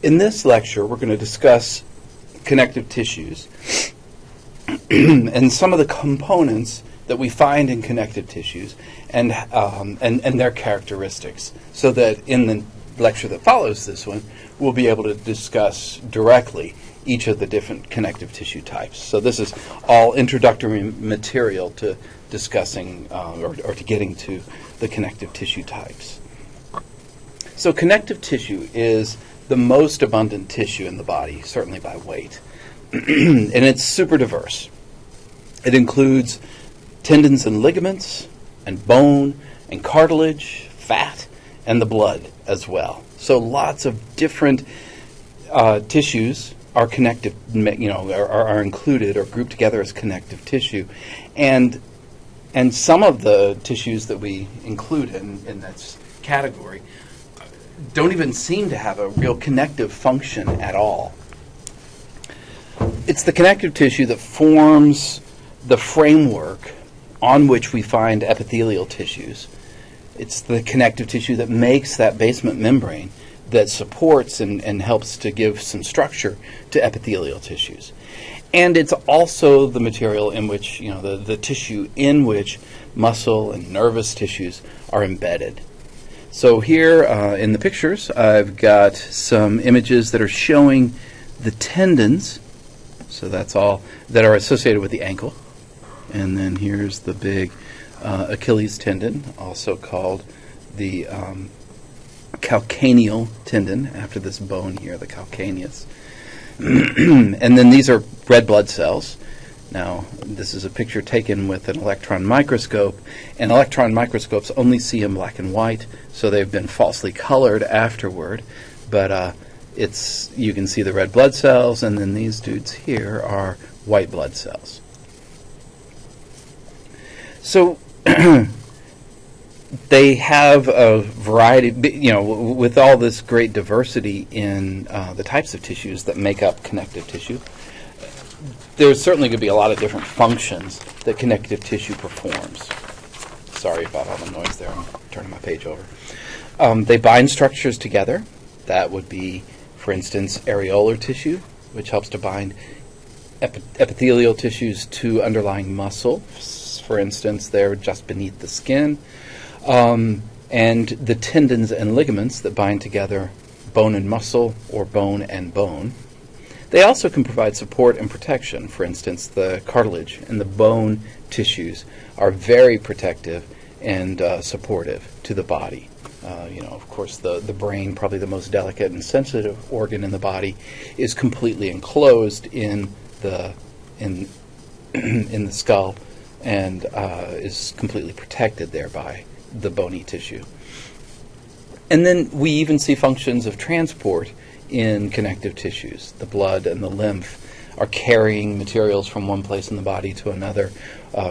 In this lecture, we're going to discuss connective tissues and some of the components that we find in connective tissues and their characteristics, so that in the lecture that follows this one, we'll be able to discuss directly each of the different connective tissue types. So this is all introductory material to discussing or to getting to the connective tissue types. So connective tissue is the most abundant tissue in the body, certainly by weight. And it's super diverse. It includes tendons and ligaments, and bone, and cartilage, fat, and the blood as well. So lots of different tissues are connective, are included or grouped together as connective tissue. And some of the tissues that we include in this category don't even seem to have a real connective function at all. It's the connective tissue that forms the framework on which we find epithelial tissues. It's the connective tissue that makes that basement membrane that supports and helps to give some structure to epithelial tissues. And it's also the material in which, the tissue in which muscle and nervous tissues are embedded. So here in the pictures, I've got some images that are showing the tendons. So that's all that are associated with the ankle. And then here's the big Achilles tendon, also called the calcaneal tendon, after this bone here, the calcaneus. And then these are red blood cells. Now, this is a picture taken with an electron microscope, and electron microscopes only see in black and white, so they've been falsely colored afterward. But you can see the red blood cells, and then these dudes here are white blood cells. So they have a variety, with all this great diversity in the types of tissues that make up connective tissue. There's certainly going to be a lot of different functions that connective tissue performs. Sorry about all the noise there. I'm turning my page over. They bind structures together. That would be, for instance, areolar tissue, which helps to bind epithelial tissues to underlying muscle. For instance, they're just beneath the skin. And the tendons and ligaments that bind together bone and muscle, or bone and bone. They also can provide support and protection. For instance, the cartilage and the bone tissues are very protective and supportive to the body. Of course, the brain, probably the most delicate and sensitive organ in the body, is completely enclosed in the in the skull and is completely protected there by the bony tissue. And then we even see functions of transport in connective tissues. The blood and the lymph are carrying materials from one place in the body to another,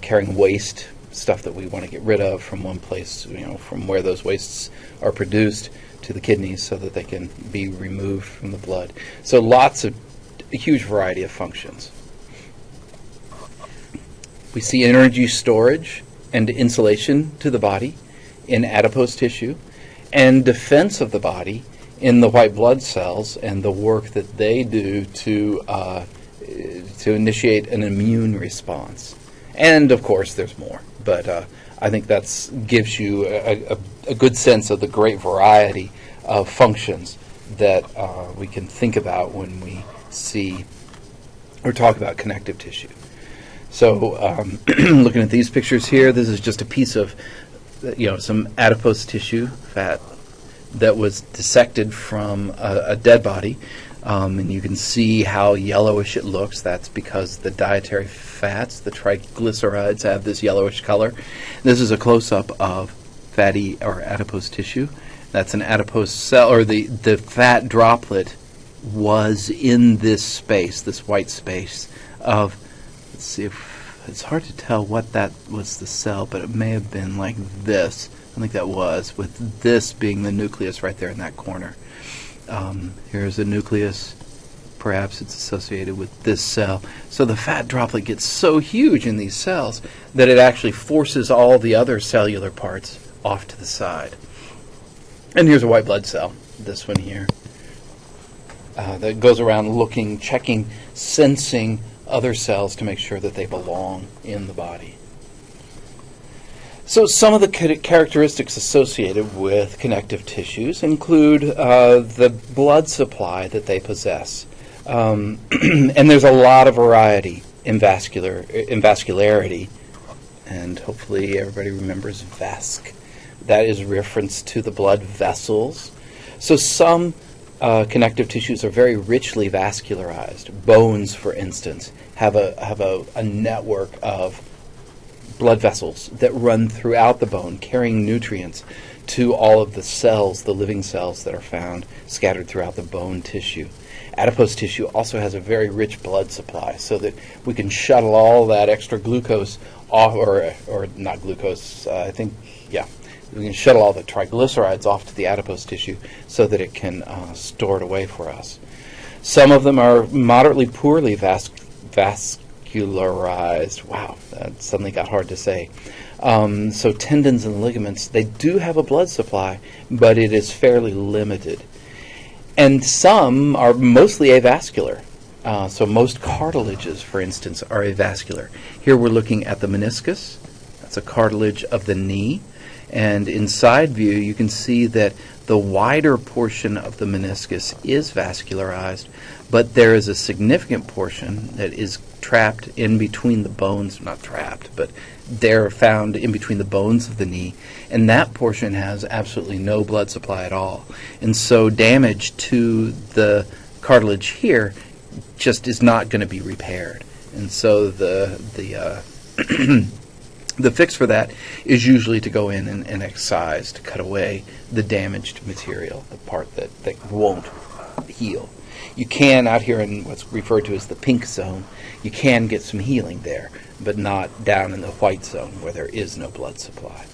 carrying waste, stuff that we want to get rid of from one place, from where those wastes are produced to the kidneys so that they can be removed from the blood. So a huge variety of functions. We see energy storage and insulation to the body in adipose tissue, and defense of the body in the white blood cells and the work that they do to initiate an immune response. And of course, there's more, but I think that gives you a good sense of the great variety of functions that we can think about when we see or talk about connective tissue. So looking at these pictures here, this is just a piece of some adipose tissue, fat, that was dissected from a dead body. And you can see how yellowish it looks. That's because the dietary fats, the triglycerides, have this yellowish color. This is a close-up of fatty or adipose tissue. That's an adipose cell, or the fat droplet was in this space, this white space of, let's see if, it's hard to tell what that was the cell, but it may have been like this. I think that was, with this being the nucleus right there in that corner. Here's a nucleus. Perhaps it's associated with this cell. So the fat droplet gets so huge in these cells that it actually forces all the other cellular parts off to the side. And here's a white blood cell, this one here. that goes around looking, checking, sensing other cells to make sure that they belong in the body. So some of the characteristics associated with connective tissues include the blood supply that they possess. And there's a lot of variety in vascularity. And hopefully everybody remembers VASC. That is reference to the blood vessels. So some connective tissues are very richly vascularized. Bones, for instance, have a network of blood vessels that run throughout the bone, carrying nutrients to all of the cells, the living cells that are found scattered throughout the bone tissue. Adipose tissue also has a very rich blood supply, so that we can shuttle all that extra glucose off, or not glucose, we can shuttle all the triglycerides off to the adipose tissue so that it can store it away for us. Some of them are moderately poorly vascularized. Wow, that suddenly got hard to say. So tendons and ligaments, they do have a blood supply, but it is fairly limited. And some are mostly avascular. So most cartilages, for instance, are avascular. Here we're looking at the meniscus. That's a cartilage of the knee. And in side view, you can see that the wider portion of the meniscus is vascularized, but there is a significant portion that is trapped in between the bones, not trapped, but they're found in between the bones of the knee, and that portion has absolutely no blood supply at all. And so damage to the cartilage here just is not going to be repaired. And so the the fix for that is usually to go in and excise, to cut away the damaged material, the part that won't heal. You can, out here in what's referred to as the pink zone, you can get some healing there, but not down in the white zone where there is no blood supply.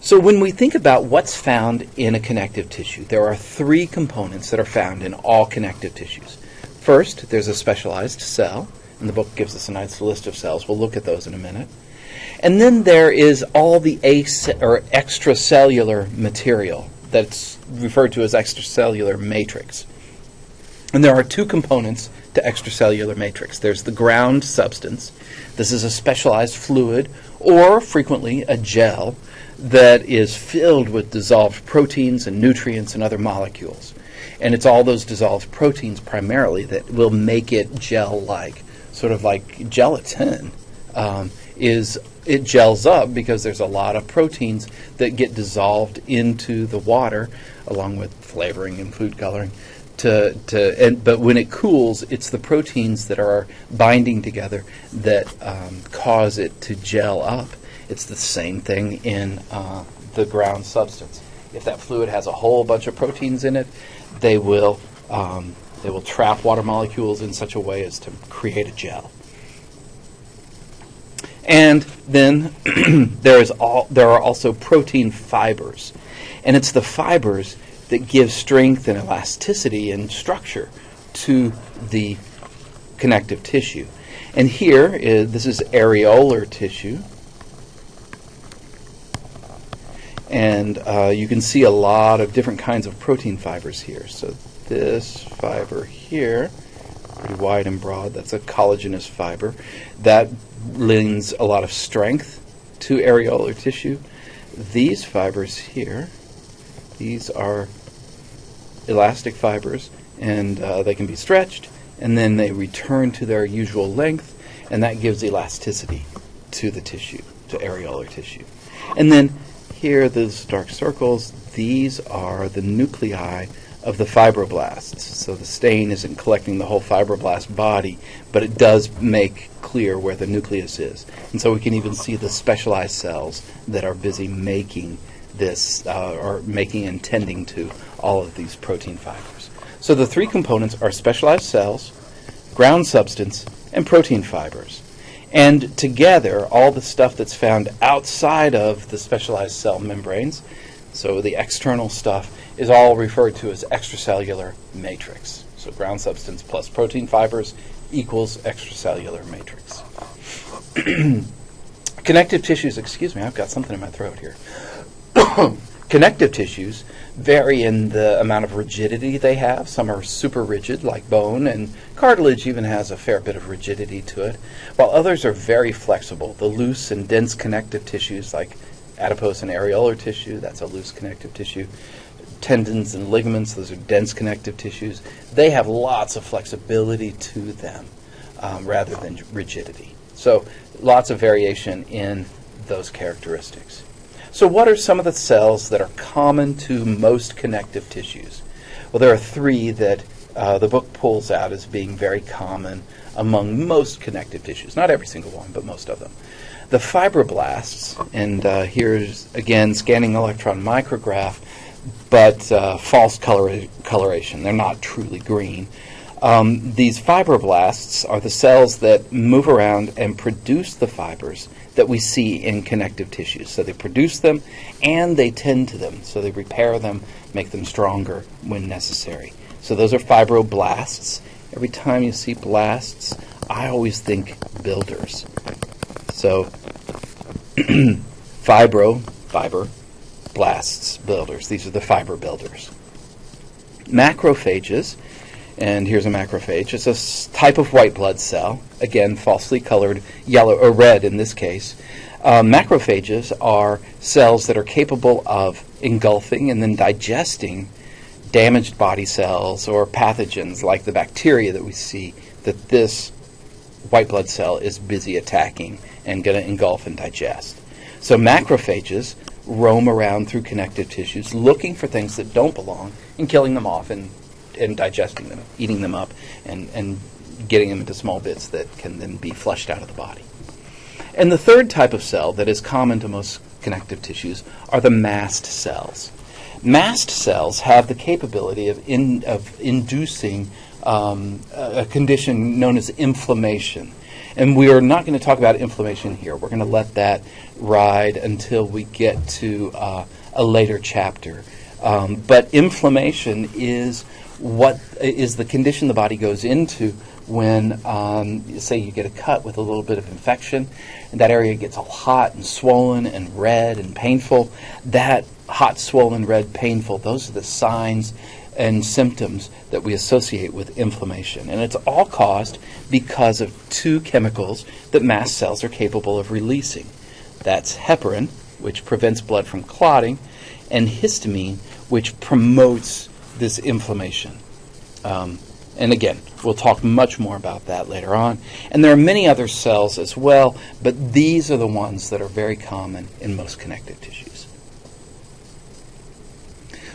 So when we think about what's found in a connective tissue, there are three components that are found in all connective tissues. First, there's a specialized cell, and the book gives us a nice list of cells. We'll look at those in a minute. And then there is all the extracellular material that's referred to as extracellular matrix. And there are two components to extracellular matrix. There's the ground substance. This is a specialized fluid, or frequently a gel, that is filled with dissolved proteins and nutrients and other molecules. And it's all those dissolved proteins primarily that will make it gel-like. Sort of like gelatin, it gels up because there's a lot of proteins that get dissolved into the water, along with flavoring and food coloring. But when it cools, it's the proteins that are binding together that cause it to gel up. It's the same thing in the ground substance. If that fluid has a whole bunch of proteins in it, they will trap water molecules in such a way as to create a gel. And then there are also protein fibers. And it's the fibers that give strength and elasticity and structure to the connective tissue. And here, this is areolar tissue. And you can see a lot of different kinds of protein fibers here. So this fiber here, pretty wide and broad, that's a collagenous fiber. That lends a lot of strength to areolar tissue. These fibers here, these are elastic fibers, and they can be stretched, and then they return to their usual length, and that gives elasticity to the tissue, to areolar tissue. And then here, those dark circles, these are the nuclei of the fibroblasts. So the stain isn't collecting the whole fibroblast body, but it does make clear where the nucleus is. And so we can even see the specialized cells that are busy making this, or making and tending to all of these protein fibers. So the three components are specialized cells, ground substance, and protein fibers. And together, all the stuff that's found outside of the specialized cell membranes, so the external stuff, is all referred to as extracellular matrix. So ground substance plus protein fibers equals extracellular matrix. Connective tissues, excuse me, I've got something in my throat here. Connective tissues vary in the amount of rigidity they have. Some are super rigid, like bone, and cartilage even has a fair bit of rigidity to it, while others are very flexible. The loose and dense connective tissues, like adipose and areolar tissue, that's a loose connective tissue. Tendons and ligaments, those are dense connective tissues. They have lots of flexibility to them rather than rigidity. So lots of variation in those characteristics. So what are some of the cells that are common to most connective tissues? Well, there are three that the book pulls out as being very common among most connective tissues. Not every single one, but most of them. The fibroblasts, and here's again scanning electron micrograph, but false coloration. They're not truly green. These fibroblasts are the cells that move around and produce the fibers that we see in connective tissues. So they produce them and they tend to them. So they repair them, make them stronger when necessary. So those are fibroblasts. Every time you see blasts, I always think builders. So fiber, blasts, builders. These are the fiber builders. Macrophages, and here's a macrophage. It's a type of white blood cell, again, falsely colored yellow or red in this case. Macrophages are cells that are capable of engulfing and then digesting damaged body cells or pathogens like the bacteria that we see that this white blood cell is busy attacking and going to engulf and digest. So macrophages roam around through connective tissues looking for things that don't belong and killing them off and digesting them, eating them up, and getting them into small bits that can then be flushed out of the body. And the third type of cell that is common to most connective tissues are the mast cells. Mast cells have the capability of inducing a condition known as inflammation. And we are not going to talk about inflammation here. We're going to let that ride until we get to a later chapter. But inflammation is what is the condition the body goes into when, say, you get a cut with a little bit of infection, and that area gets all hot and swollen and red and painful. That hot, swollen, red, painful, those are the signs and symptoms that we associate with inflammation. And it's all caused because of two chemicals that mast cells are capable of releasing. That's heparin, which prevents blood from clotting, and histamine, which promotes this inflammation. And again, we'll talk much more about that later on. And there are many other cells as well, but these are the ones that are very common in most connective tissues.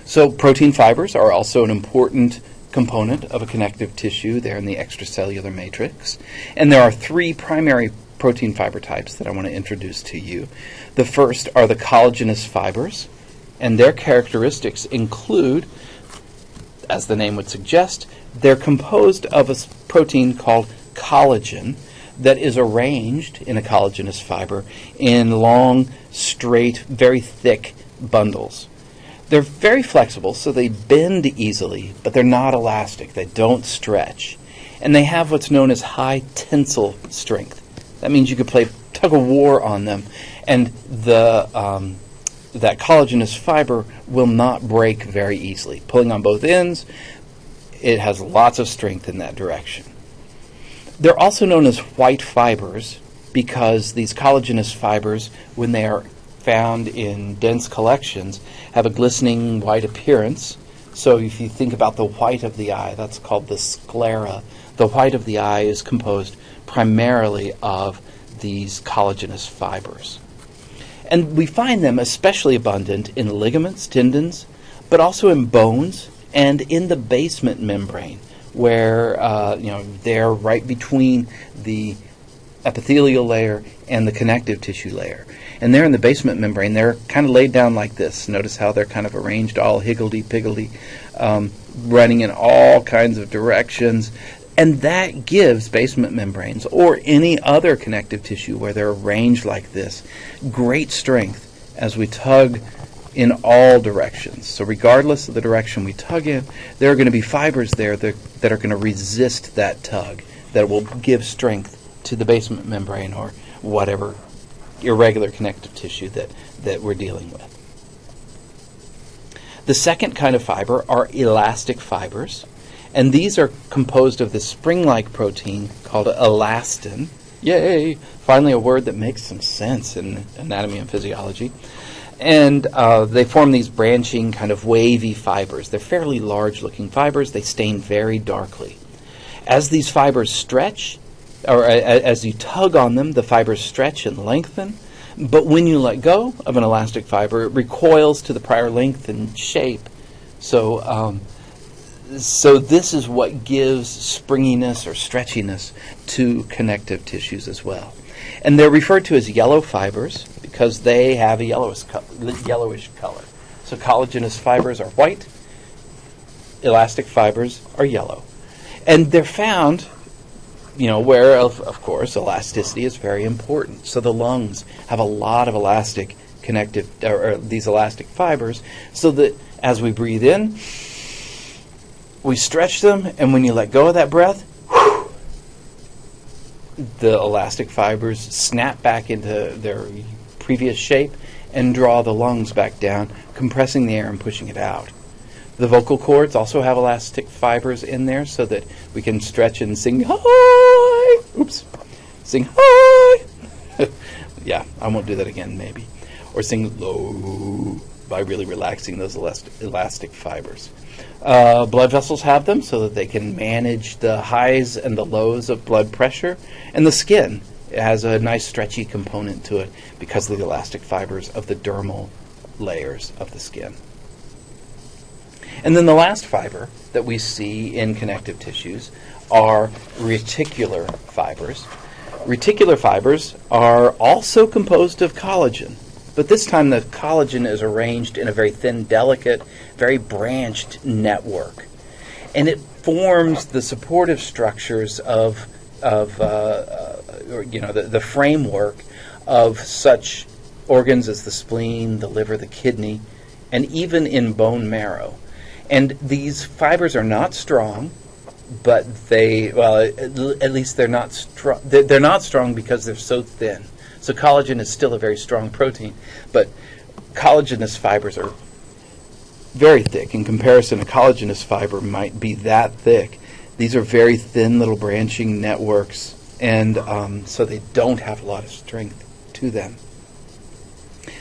So protein fibers are also an important component of a connective tissue. They're in the extracellular matrix. And there are three primary protein fiber types that I want to introduce to you. The first are the collagenous fibers, and their characteristics include, as the name would suggest, they're composed of a protein called collagen that is arranged in a collagenous fiber in long, straight, very thick bundles. They're very flexible, so they bend easily, but they're not elastic. They don't stretch. And they have what's known as high tensile strength. That means you could play tug of war on them, and that collagenous fiber will not break very easily. Pulling on both ends, it has lots of strength in that direction. They're also known as white fibers because these collagenous fibers, when they are found in dense collections, have a glistening white appearance. So if you think about the white of the eye, that's called the sclera. The white of the eye is composed primarily of these collagenous fibers. And we find them especially abundant in ligaments, tendons, but also in bones and in the basement membrane, where they're right between the epithelial layer and the connective tissue layer. And they're in the basement membrane. They're kind of laid down like this. Notice how they're kind of arranged all higgledy-piggledy, running in all kinds of directions. And that gives basement membranes, or any other connective tissue where they're arranged like this, great strength as we tug in all directions. So regardless of the direction we tug in, there are going to be fibers there that are going to resist that tug, that will give strength to the basement membrane or whatever irregular connective tissue that we're dealing with. The second kind of fiber are elastic fibers, and these are composed of this spring-like protein called elastin. Yay! Finally a word that makes some sense in anatomy and physiology. And they form these branching, kind of wavy fibers. They're fairly large-looking fibers. They stain very darkly. As these fibers stretch, or as you tug on them, the fibers stretch and lengthen. But when you let go of an elastic fiber, it recoils to the prior length and shape. So this is what gives springiness or stretchiness to connective tissues as well. And they're referred to as yellow fibers because they have a yellowish color. So collagenous fibers are white, elastic fibers are yellow. And they're found, where, of course, elasticity is very important. So the lungs have a lot of elastic connective, or these elastic fibers, so that as we breathe in, we stretch them, and when you let go of that breath, the elastic fibers snap back into their previous shape and draw the lungs back down, compressing the air and pushing it out. The vocal cords also have elastic fibers in there so that we can stretch and sing high. Oops. Sing high. Yeah, I won't do that again, maybe. Or sing low by really relaxing those elastic fibers. Blood vessels have them so that they can manage the highs and the lows of blood pressure. And the skin has a nice stretchy component to it because of the elastic fibers of the dermal layers of the skin. And then the last fiber that we see in connective tissues are reticular fibers. Reticular fibers are also composed of collagen, but this time the collagen is arranged in a very thin, delicate, very branched network. And it forms the supportive structures of the framework of such organs as the spleen, the liver, the kidney, and even in bone marrow. And these fibers are not strong, but at least they're not strong. They're not strong because they're so thin. So collagen is still a very strong protein, but collagenous fibers are very thick. In comparison, a collagenous fiber might be that thick. These are very thin little branching networks, and so they don't have a lot of strength to them.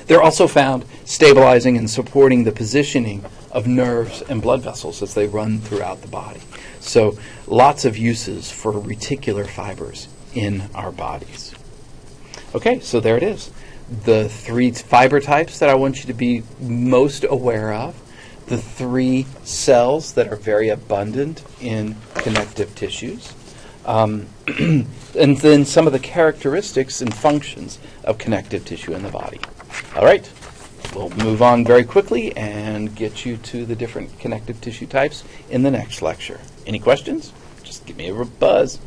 They're also found stabilizing and supporting the positioning of nerves and blood vessels as they run throughout the body. So lots of uses for reticular fibers in our bodies. Okay, so there it is. The 3 fiber types that I want you to be most aware of. The 3 cells that are very abundant in connective tissues. And then some of the characteristics and functions of connective tissue in the body. All right, we'll move on very quickly and get you to the different connective tissue types in the next lecture. Any questions? Just give me a buzz.